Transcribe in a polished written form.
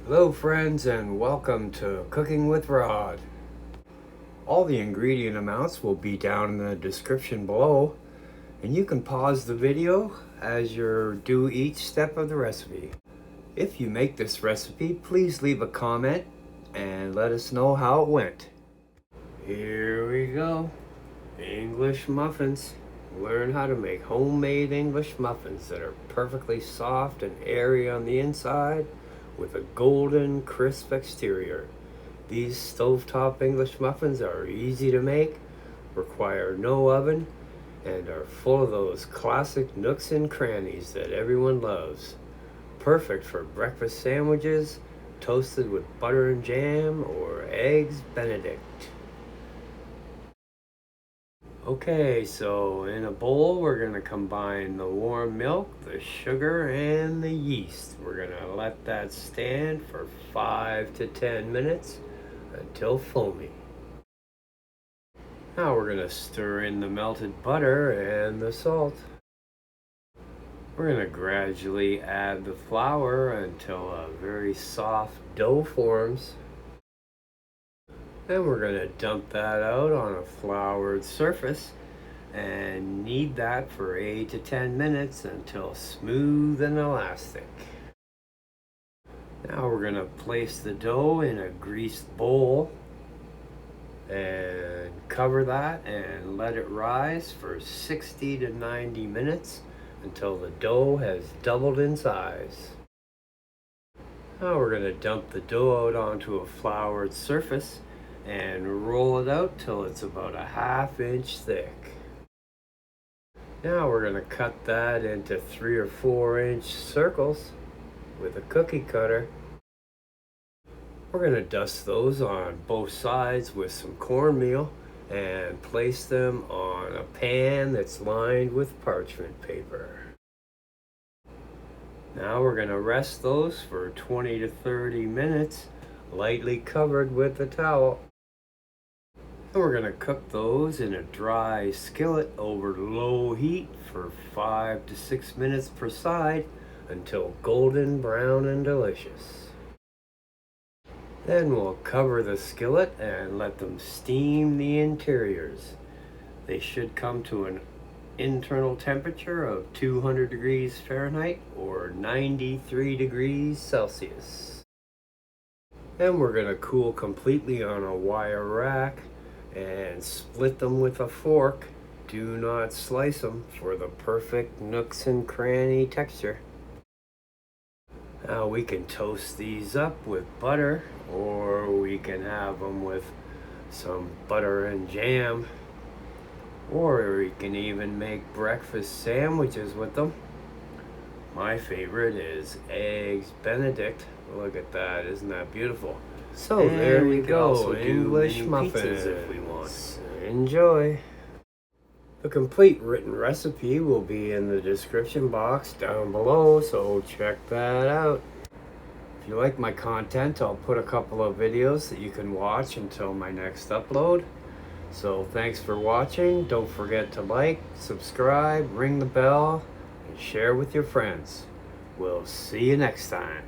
Hello friends, and welcome to Cooking with Rod. All the ingredient amounts will be down in the description below, and you can pause the video as you do each step of the recipe. If you make this recipe, please leave a comment and let us know how it went. Here we go. English muffins. Learn how to make homemade English muffins that are perfectly soft and airy on the inside with a golden, crisp exterior. These stovetop English muffins are easy to make, require no oven, and are full of those classic nooks and crannies that everyone loves. Perfect for breakfast sandwiches, toasted with butter and jam, or eggs Benedict. Okay, so in a bowl, we're going to combine the warm milk, the sugar, and the yeast. We're going to let that stand for 5 to 10 minutes until foamy. Now we're going to stir in the melted butter and the salt. We're going to gradually add the flour until a very soft dough forms. Then we're going to dump that out on a floured surface and knead that for 8 to 10 minutes until smooth and elastic. Now we're going to place the dough in a greased bowl and cover that and let it rise for 60 to 90 minutes until the dough has doubled in size. Now we're going to dump the dough out onto a floured surface and roll it out till it's about a ½ inch thick. Now we're going to cut that into 3 or 4 inch circles with a cookie cutter. We're going to dust those on both sides with some cornmeal and place them on a pan that's lined with parchment paper. Now we're going to rest those for 20 to 30 minutes, lightly covered with a towel. And we're going to cook those in a dry skillet over low heat for 5 to 6 minutes per side until golden brown and delicious. Then we'll cover the skillet and let them steam the interiors. They should come to an internal temperature of 200 degrees Fahrenheit or 93 degrees Celsius. Then we're going to cool completely on a wire rack and split them with a fork. Do not slice them for the perfect nooks and cranny texture. Now we can toast these up with butter, or we can have them with some butter and jam, or we can even make breakfast sandwiches with them. My favorite is eggs Benedict. Look at that, isn't that beautiful? So and there we go, English muffins if we want. Enjoy. The complete written recipe will be in the description box down below, so check that out. If you like my content, I'll put a couple of videos that you can watch until my next upload. So thanks for watching. Don't forget to like, subscribe, ring the bell, and share with your friends. We'll see you next time.